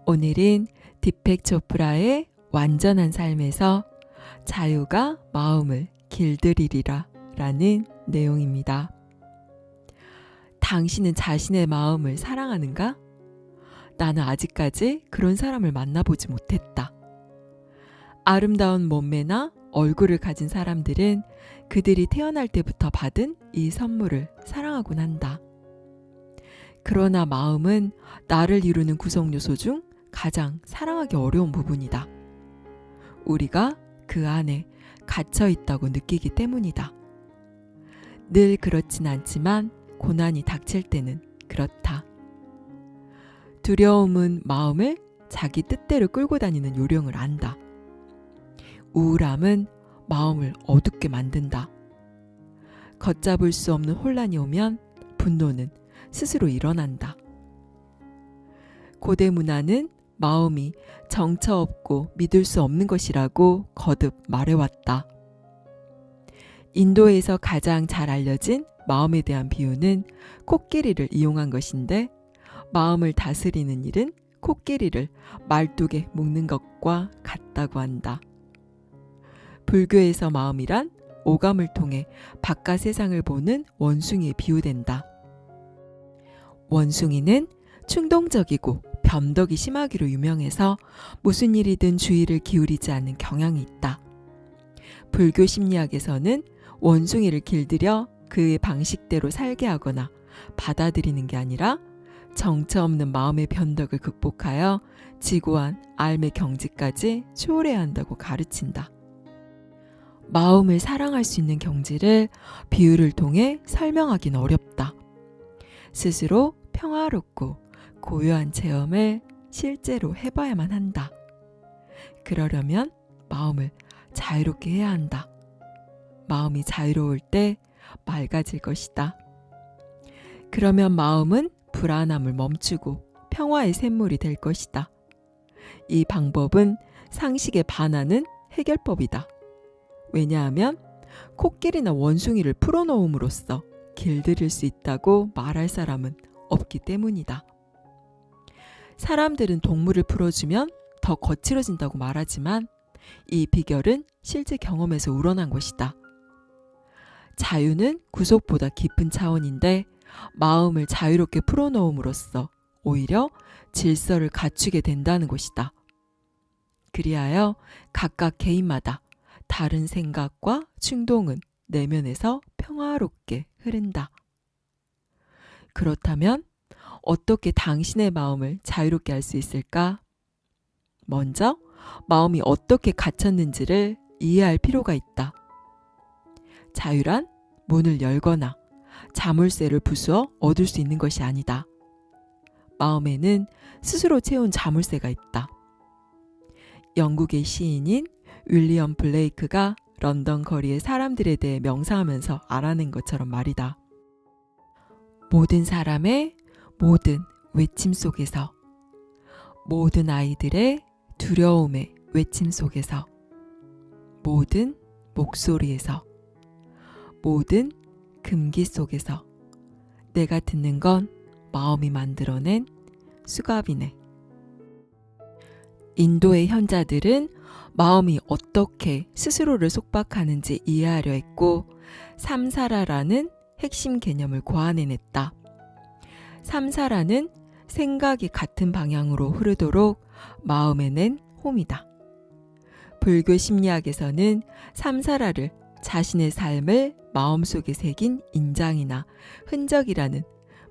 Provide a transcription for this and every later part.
오늘은 디펙 초프라의 완전한 삶에서 자유가 마음을 길들이리라 라는 내용입니다. 당신은 자신의 마음을 사랑하는가? 나는 아직까지 그런 사람을 만나보지 못했다. 아름다운 몸매나 얼굴을 가진 사람들은 그들이 태어날 때부터 받은 이 선물을 사랑하곤 한다. 그러나 마음은 나를 이루는 구성 요소 중 가장 사랑하기 어려운 부분이다. 우리가 그 안에 갇혀 있다고 느끼기 때문이다. 늘 그렇진 않지만 고난이 닥칠 때는 그렇다. 두려움은 마음을 자기 뜻대로 끌고 다니는 요령을 안다. 우울함은 마음을 어둡게 만든다. 걷잡을 수 없는 혼란이 오면 분노는 스스로 일어난다. 고대 문화는 마음이 정처 없고 믿을 수 없는 것이라고 거듭 말해왔다. 인도에서 가장 잘 알려진 마음에 대한 비유는 코끼리를 이용한 것인데, 마음을 다스리는 일은 코끼리를 말뚝에 묶는 것과 같다고 한다. 불교에서 마음이란 오감을 통해 바깥 세상을 보는 원숭이에 비유된다. 원숭이는 충동적이고 변덕이 심하기로 유명해서 무슨 일이든 주의를 기울이지 않는 경향이 있다. 불교 심리학에서는 원숭이를 길들여 그의 방식대로 살게 하거나 받아들이는 게 아니라 정처 없는 마음의 변덕을 극복하여 지고한 삶의 경지까지 초월해야 한다고 가르친다. 마음을 사랑할 수 있는 경지를 비유를 통해 설명하기는 어렵다. 스스로 평화롭고 고요한 체험을 실제로 해봐야만 한다. 그러려면 마음을 자유롭게 해야 한다. 마음이 자유로울 때 맑아질 것이다. 그러면 마음은 불안함을 멈추고 평화의 샘물이 될 것이다. 이 방법은 상식에 반하는 해결법이다. 왜냐하면 코끼리나 원숭이를 풀어놓음으로써 길들일 수 있다고 말할 사람은 없기 때문이다. 사람들은 동물을 풀어주면 더 거칠어진다고 말하지만 이 비결은 실제 경험에서 우러난 것이다. 자유는 구속보다 깊은 차원인데, 마음을 자유롭게 풀어놓음으로써 오히려 질서를 갖추게 된다는 것이다. 그리하여 각각 개인마다 다른 생각과 충동은 내면에서 평화롭게 흐른다. 그렇다면 어떻게 당신의 마음을 자유롭게 할 수 있을까? 먼저 마음이 어떻게 갇혔는지를 이해할 필요가 있다. 자유란 문을 열거나 자물쇠를 부수어 얻을 수 있는 것이 아니다. 마음에는 스스로 채운 자물쇠가 있다. 영국의 시인인 윌리엄 블레이크가 런던 거리의 사람들에 대해 명상하면서 알아낸 것처럼 말이다. 모든 사람의 모든 외침 속에서, 모든 아이들의 두려움의 외침 속에서, 모든 목소리에서, 모든 금기 속에서 내가 듣는 건 마음이 만들어낸 수갑이네. 인도의 현자들은 마음이 어떻게 스스로를 속박하는지 이해하려 했고, 삼사라라는 핵심 개념을 고안해냈다. 삼사라는 생각이 같은 방향으로 흐르도록 마음에 낸 홈이다. 불교 심리학에서는 삼사라를 자신의 삶을 마음속에 새긴 인장이나 흔적이라는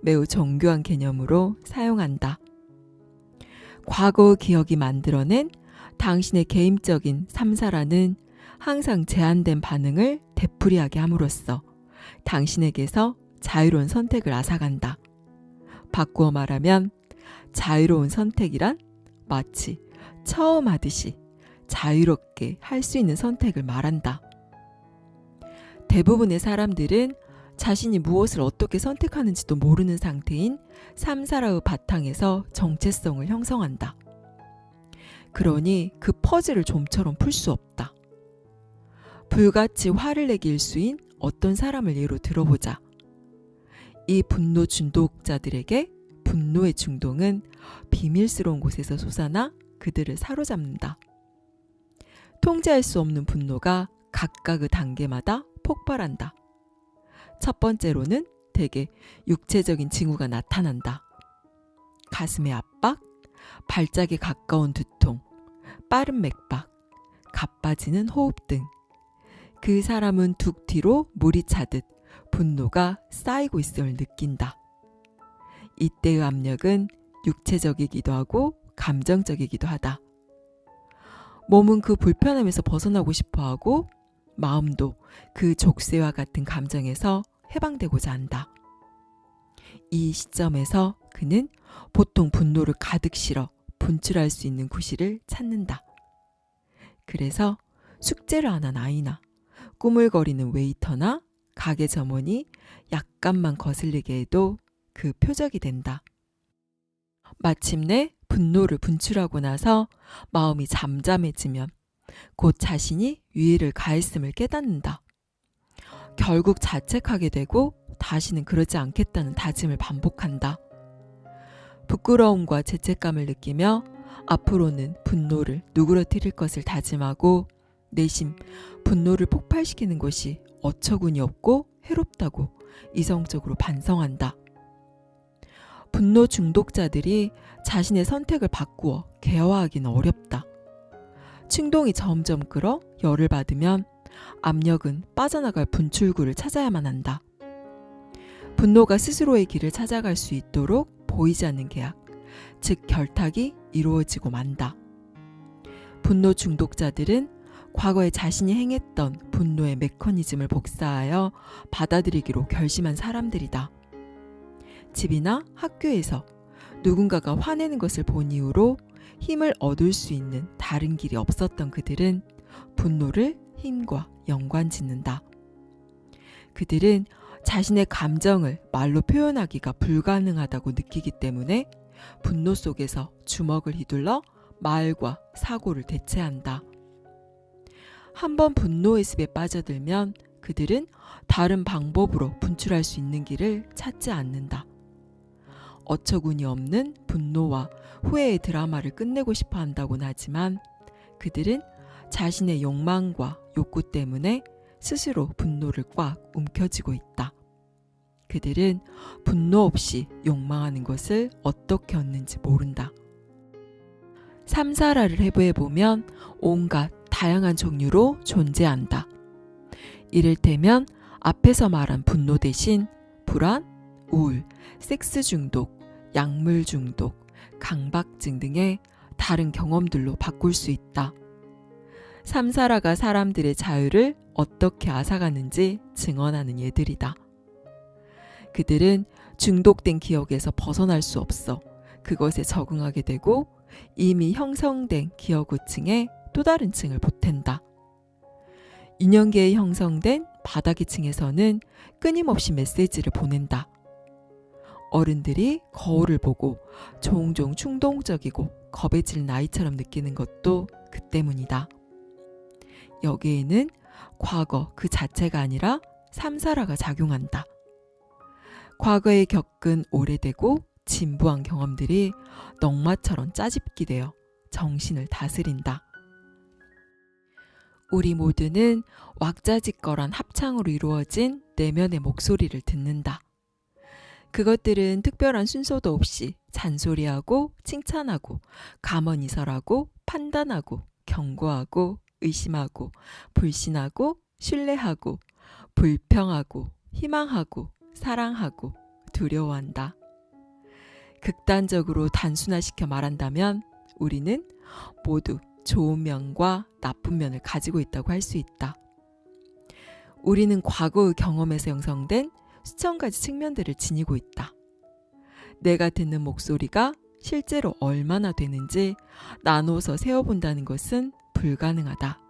매우 정교한 개념으로 사용한다. 과거 기억이 만들어낸 당신의 개인적인 삼사라는 항상 제한된 반응을 되풀이하게 함으로써 당신에게서 자유로운 선택을 앗아간다. 바꾸어 말하면 자유로운 선택이란 마치 처음 하듯이 자유롭게 할 수 있는 선택을 말한다. 대부분의 사람들은 자신이 무엇을 어떻게 선택하는지도 모르는 상태인 삼사라의 바탕에서 정체성을 형성한다. 그러니 그 퍼즐을 좀처럼 풀 수 없다. 불같이 화를 내기 일수인 어떤 사람을 예로 들어보자. 이 분노 중독자들에게 분노의 충동은 비밀스러운 곳에서 솟아나 그들을 사로잡는다. 통제할 수 없는 분노가 각각의 단계마다 폭발한다. 첫 번째로는 대개 육체적인 징후가 나타난다. 가슴의 압박, 발작에 가까운 두통, 빠른 맥박, 가빠지는 호흡 등. 그 사람은 둑 뒤로 물이 차듯 분노가 쌓이고 있음을 느낀다. 이때의 압력은 육체적이기도 하고 감정적이기도 하다. 몸은 그 불편함에서 벗어나고 싶어하고 마음도 그 족쇄와 같은 감정에서 해방되고자 한다. 이 시점에서 그는 보통 분노를 가득 실어 분출할 수 있는 구실을 찾는다. 그래서 숙제를 안 한 아이나 꾸물거리는 웨이터나 가게 점원이 약간만 거슬리게 해도 그 표적이 된다. 마침내 분노를 분출하고 나서 마음이 잠잠해지면 곧 자신이 유해를 가했음을 깨닫는다. 결국 자책하게 되고 다시는 그러지 않겠다는 다짐을 반복한다. 부끄러움과 죄책감을 느끼며 앞으로는 분노를 누그러뜨릴 것을 다짐하고 내심 분노를 폭발시키는 것이 어처구니 없고 해롭다고 이성적으로 반성한다. 분노 중독자들이 자신의 선택을 바꾸어 개화하기는 어렵다. 충동이 점점 끌어 열을 받으면 압력은 빠져나갈 분출구를 찾아야만 한다. 분노가 스스로의 길을 찾아갈 수 있도록 보이지 않는 계약, 즉 결탁이 이루어지고 만다. 분노 중독자들은 과거에 자신이 행했던 분노의 메커니즘을 복사하여 받아들이기로 결심한 사람들이다. 집이나 학교에서 누군가가 화내는 것을 본 이후로 힘을 얻을 수 있는 다른 길이 없었던 그들은 분노를 힘과 연관짓는다. 그들은 자신의 감정을 말로 표현하기가 불가능하다고 느끼기 때문에 분노 속에서 주먹을 휘둘러 말과 사고를 대체한다. 한번 분노의 습에 빠져들면 그들은 다른 방법으로 분출할 수 있는 길을 찾지 않는다. 어처구니 없는 분노와 후회의 드라마를 끝내고 싶어 한다고는 하지만 그들은 자신의 욕망과 욕구 때문에 스스로 분노를 꽉 움켜쥐고 있다. 그들은 분노 없이 욕망하는 것을 어떻게 얻는지 모른다. 삼사라를 해부해보면 온갖 다양한 종류로 존재한다. 이를테면 앞에서 말한 분노 대신 불안, 우울, 섹스 중독, 약물 중독, 강박증 등의 다른 경험들로 바꿀 수 있다. 삼사라가 사람들의 자유를 어떻게 앗아가는지 증언하는 예들이다. 그들은 중독된 기억에서 벗어날 수 없어 그것에 적응하게 되고 이미 형성된 기억 호층에 또 다른 층을 보탠다. 유년기에 형성된 바닥의 층에서는 끊임없이 메시지를 보낸다. 어른들이 거울을 보고 종종 충동적이고 겁에 질 나이처럼 느끼는 것도 그 때문이다. 여기에는 과거 그 자체가 아니라 삼사라가 작용한다. 과거에 겪은 오래되고 진부한 경험들이 넝마처럼 짜집기 되어 정신을 다스린다. 우리 모두는 왁자지껄한 합창으로 이루어진 내면의 목소리를 듣는다. 그것들은 특별한 순서도 없이 잔소리하고 칭찬하고 가만히 설하고 판단하고 경고하고 의심하고 불신하고 신뢰하고 불평하고 희망하고 사랑하고 두려워한다. 극단적으로 단순화시켜 말한다면 우리는 모두 좋은 면과 나쁜 면을 가지고 있다고 할 수 있다. 우리는 과거의 경험에서 형성된 수천 가지 측면들을 지니고 있다. 내가 듣는 목소리가 실제로 얼마나 되는지 나눠서 세어본다는 것은 불가능하다.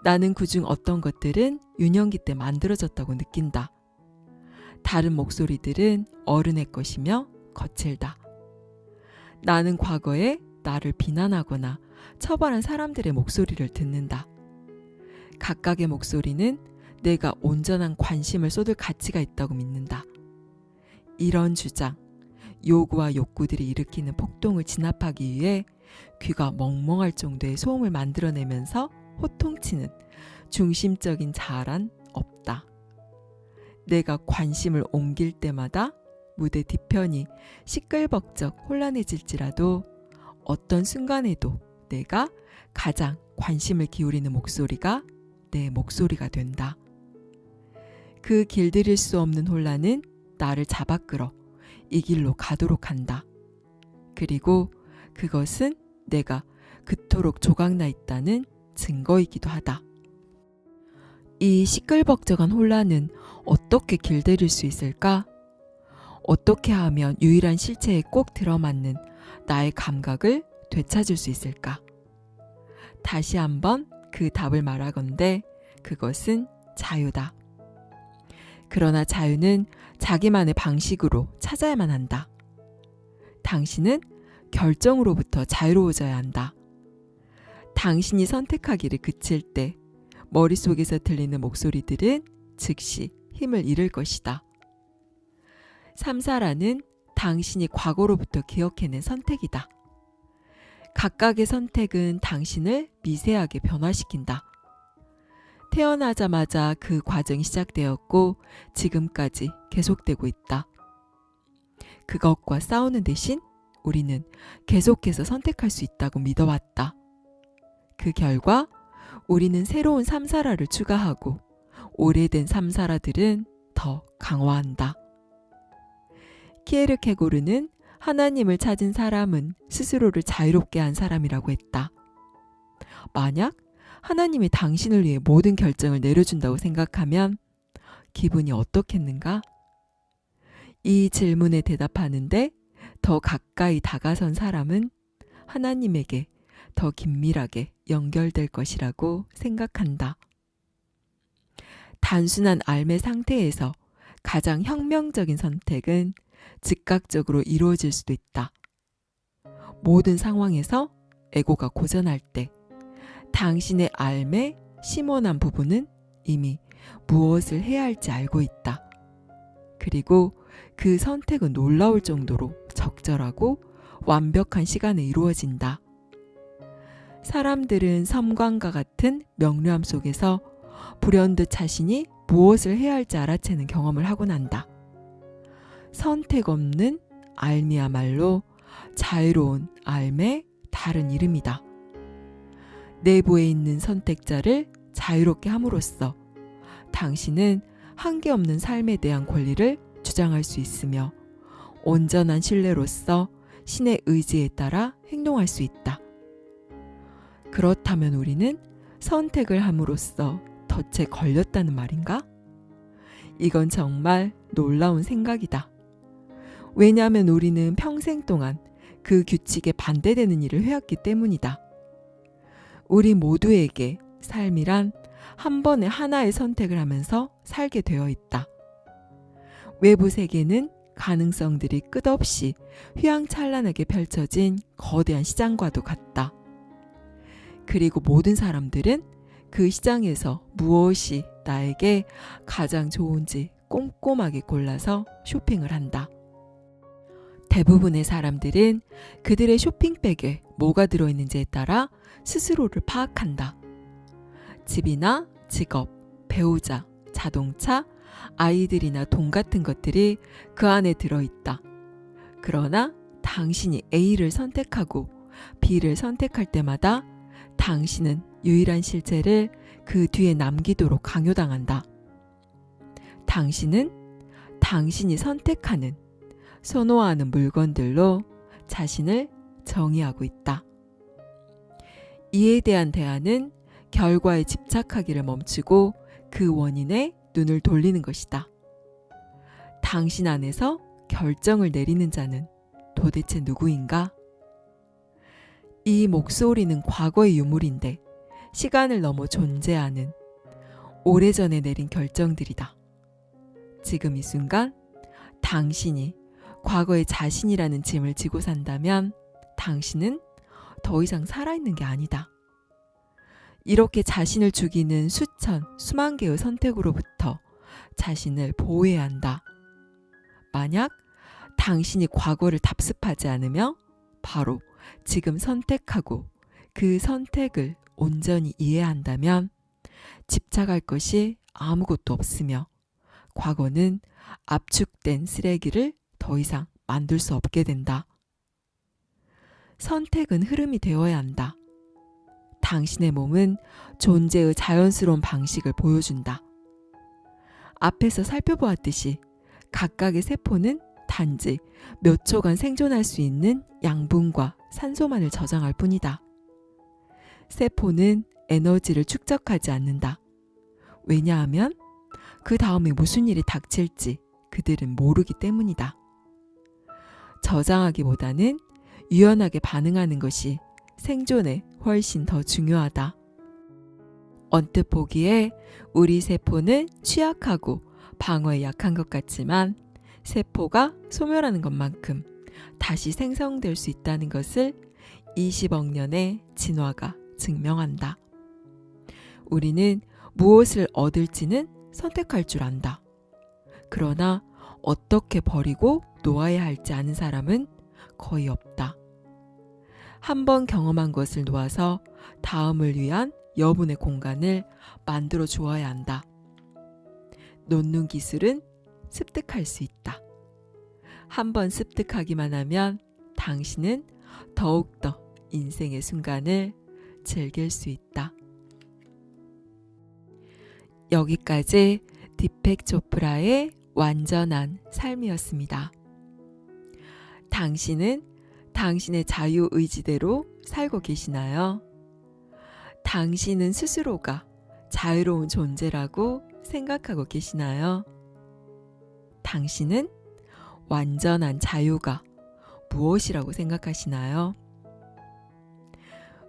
나는 그중 어떤 것들은 유년기 때 만들어졌다고 느낀다. 다른 목소리들은 어른의 것이며 거칠다. 나는 과거에 나를 비난하거나 처벌한 사람들의 목소리를 듣는다. 각각의 목소리는 내가 온전한 관심을 쏟을 가치가 있다고 믿는다. 이런 주장, 요구와 욕구들이 일으키는 폭동을 진압하기 위해 귀가 멍멍할 정도의 소음을 만들어내면서 호통치는 중심적인 자아란 없다. 내가 관심을 옮길 때마다 무대 뒤편이 시끌벅적 혼란해질지라도 어떤 순간에도 내가 가장 관심을 기울이는 목소리가 내 목소리가 된다. 그 길들일 수 없는 혼란은 나를 잡아끌어 이 길로 가도록 한다. 그리고 그것은 내가 그토록 조각나 있다는 증거이기도 하다. 이 시끌벅적한 혼란은 어떻게 길들일 수 있을까? 어떻게 하면 유일한 실체에 꼭 들어맞는 나의 감각을 되찾을 수 있을까? 다시 한번 그 답을 말하건대 그것은 자유다. 그러나 자유는 자기만의 방식으로 찾아야만 한다. 당신은 결정으로부터 자유로워져야 한다. 당신이 선택하기를 그칠 때 머릿속에서 들리는 목소리들은 즉시 힘을 잃을 것이다. 삼사라는 당신이 과거로부터 기억해낸 선택이다. 각각의 선택은 당신을 미세하게 변화시킨다. 태어나자마자 그 과정이 시작되었고 지금까지 계속되고 있다. 그것과 싸우는 대신 우리는 계속해서 선택할 수 있다고 믿어왔다. 그 결과 우리는 새로운 삼사라를 추가하고 오래된 삼사라들은 더 강화한다. 키에르케고르는 하나님을 찾은 사람은 스스로를 자유롭게 한 사람이라고 했다. 만약 하나님이 당신을 위해 모든 결정을 내려준다고 생각하면 기분이 어떻겠는가? 이 질문에 대답하는데 더 가까이 다가선 사람은 하나님에게 더 긴밀하게 연결될 것이라고 생각한다. 단순한 삶의 상태에서 가장 혁명적인 선택은 즉각적으로 이루어질 수도 있다. 모든 상황에서 에고가 고전할 때 당신의 삶의 심원한 부분은 이미 무엇을 해야 할지 알고 있다. 그리고 그 선택은 놀라울 정도로 적절하고 완벽한 시간에 이루어진다. 사람들은 섬광과 같은 명료함 속에서 불현듯 자신이 무엇을 해야 할지 알아채는 경험을 하고 난다. 선택 없는 삶이야말로 자유로운 삶의 다른 이름이다. 내부에 있는 선택자를 자유롭게 함으로써 당신은 한계없는 삶에 대한 권리를 주장할 수 있으며 온전한 신뢰로서 신의 의지에 따라 행동할 수 있다. 그렇다면 우리는 선택을 함으로써 덫에 걸렸다는 말인가? 이건 정말 놀라운 생각이다. 왜냐하면 우리는 평생 동안 그 규칙에 반대되는 일을 해왔기 때문이다. 우리 모두에게 삶이란 한 번에 하나의 선택을 하면서 살게 되어 있다. 외부 세계는 가능성들이 끝없이 휘황찬란하게 펼쳐진 거대한 시장과도 같다. 그리고 모든 사람들은 그 시장에서 무엇이 나에게 가장 좋은지 꼼꼼하게 골라서 쇼핑을 한다. 대부분의 사람들은 그들의 쇼핑백에 뭐가 들어있는지에 따라 스스로를 파악한다. 집이나 직업, 배우자, 자동차, 아이들이나 돈 같은 것들이 그 안에 들어있다. 그러나 당신이 A를 선택하고 B를 선택할 때마다 당신은 유일한 실체를 그 뒤에 남기도록 강요당한다. 당신은 당신이 선택하는, 선호하는 물건들로 자신을 정의하고 있다. 이에 대한 대안은 결과에 집착하기를 멈추고 그 원인에 눈을 돌리는 것이다. 당신 안에서 결정을 내리는 자는 도대체 누구인가? 이 목소리는 과거의 유물인데 시간을 넘어 존재하는 오래전에 내린 결정들이다. 지금 이 순간 당신이 과거의 자신이라는 짐을 지고 산다면 당신은 더 이상 살아있는 게 아니다. 이렇게 자신을 죽이는 수천, 수만 개의 선택으로부터 자신을 보호해야 한다. 만약 당신이 과거를 답습하지 않으며 바로 지금 선택하고 그 선택을 온전히 이해한다면 집착할 것이 아무것도 없으며 과거는 압축된 쓰레기를 더 이상 만들 수 없게 된다. 선택은 흐름이 되어야 한다. 당신의 몸은 존재의 자연스러운 방식을 보여준다. 앞에서 살펴보았듯이 각각의 세포는 단지 몇 초간 생존할 수 있는 양분과 산소만을 저장할 뿐이다. 세포는 에너지를 축적하지 않는다. 왜냐하면 그 다음에 무슨 일이 닥칠지 그들은 모르기 때문이다. 저장하기보다는 유연하게 반응하는 것이 생존에 훨씬 더 중요하다. 언뜻 보기에 우리 세포는 취약하고 방어에 약한 것 같지만 세포가 소멸하는 것만큼 다시 생성될 수 있다는 것을 20억 년의 진화가 증명한다. 우리는 무엇을 얻을지는 선택할 줄 안다. 그러나 어떻게 버리고 놓아야 할지 아는 사람은 거의 없다. 한번 경험한 것을 놓아서 다음을 위한 여분의 공간을 만들어 주어야 한다. 놓는 기술은 습득할 수 있다. 한번 습득하기만 하면 당신은 더욱더 인생의 순간을 즐길 수 있다. 여기까지 디펙 초프라의 완전한 삶이었습니다. 당신은 당신의 자유의지대로 살고 계시나요? 당신은 스스로가 자유로운 존재라고 생각하고 계시나요? 당신은 완전한 자유가 무엇이라고 생각하시나요?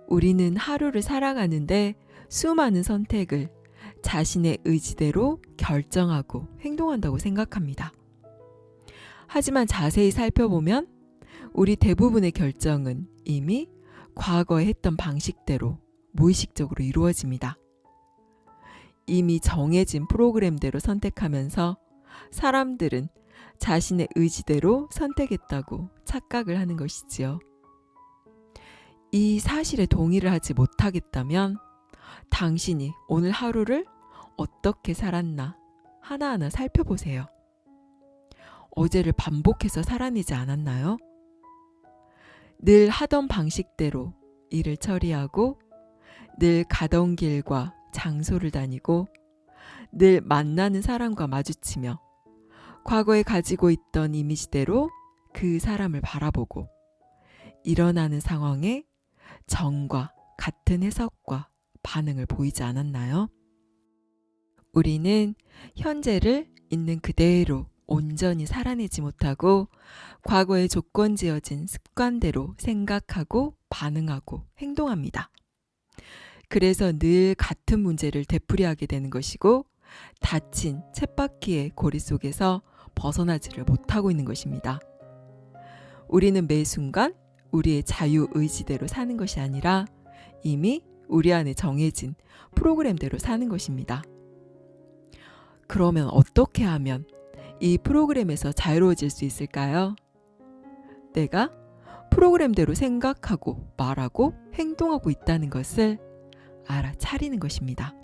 우리는 하루를 살아가는데 수많은 선택을 자신의 의지대로 결정하고 행동한다고 생각합니다. 하지만 자세히 살펴보면 우리 대부분의 결정은 이미 과거에 했던 방식대로 무의식적으로 이루어집니다. 이미 정해진 프로그램대로 선택하면서 사람들은 자신의 의지대로 선택했다고 착각을 하는 것이지요. 이 사실에 동의를 하지 못하겠다면 당신이 오늘 하루를 어떻게 살았나 하나하나 살펴보세요. 어제를 반복해서 살아내지 않았나요? 늘 하던 방식대로 일을 처리하고 늘 가던 길과 장소를 다니고 늘 만나는 사람과 마주치며 과거에 가지고 있던 이미지대로 그 사람을 바라보고 일어나는 상황에 정과 같은 해석과 반응을 보이지 않았나요? 우리는 현재를 있는 그대로 온전히 살아내지 못하고 과거에 조건 지어진 습관대로 생각하고 반응하고 행동합니다. 그래서 늘 같은 문제를 되풀이하게 되는 것이고 닫힌 쳇바퀴의 고리 속에서 벗어나지를 못하고 있는 것입니다. 우리는 매 순간 우리의 자유의지대로 사는 것이 아니라 이미 우리 안에 정해진 프로그램대로 사는 것입니다. 그러면 어떻게 하면 이 프로그램에서 자유로워질 수 있을까요? 내가 프로그램대로 생각하고 말하고 행동하고 있다는 것을 알아차리는 것입니다.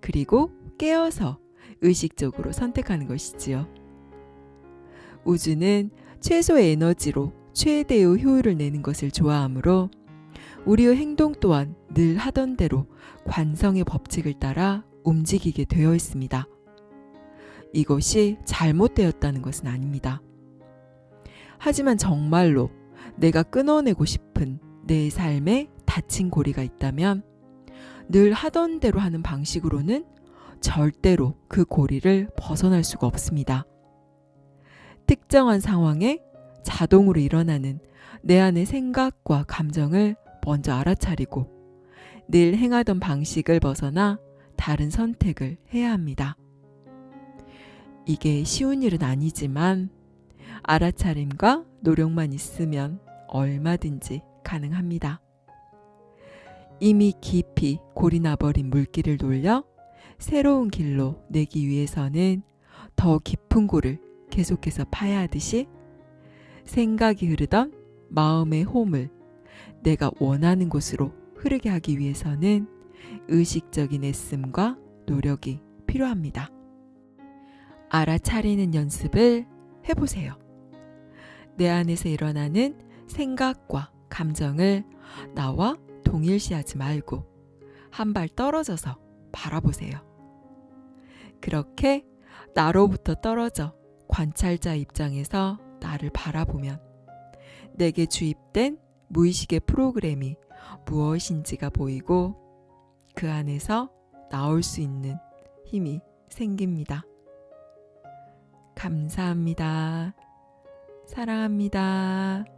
그리고 깨어서 의식적으로 선택하는 것이지요. 우주는 최소의 에너지로 최대의 효율을 내는 것을 좋아하므로 우리의 행동 또한 늘 하던 대로 관성의 법칙을 따라 움직이게 되어 있습니다. 이것이 잘못되었다는 것은 아닙니다. 하지만 정말로 내가 끊어내고 싶은 내 삶에 닫힌 고리가 있다면 늘 하던 대로 하는 방식으로는 절대로 그 고리를 벗어날 수가 없습니다. 특정한 상황에 자동으로 일어나는 내 안의 생각과 감정을 먼저 알아차리고 늘 행하던 방식을 벗어나 다른 선택을 해야 합니다. 이게 쉬운 일은 아니지만 알아차림과 노력만 있으면 얼마든지 가능합니다. 이미 깊이 골이 나버린 물길을 돌려 새로운 길로 내기 위해서는 더 깊은 골을 계속해서 파야 하듯이 생각이 흐르던 마음의 홈을 내가 원하는 곳으로 흐르게 하기 위해서는 의식적인 애씀과 노력이 필요합니다. 알아차리는 연습을 해보세요. 내 안에서 일어나는 생각과 감정을 나와 동일시하지 말고 한 발 떨어져서 바라보세요. 그렇게 나로부터 떨어져 관찰자 입장에서 나를 바라보면 내게 주입된 무의식의 프로그램이 무엇인지가 보이고 그 안에서 나올 수 있는 힘이 생깁니다. 감사합니다. 사랑합니다.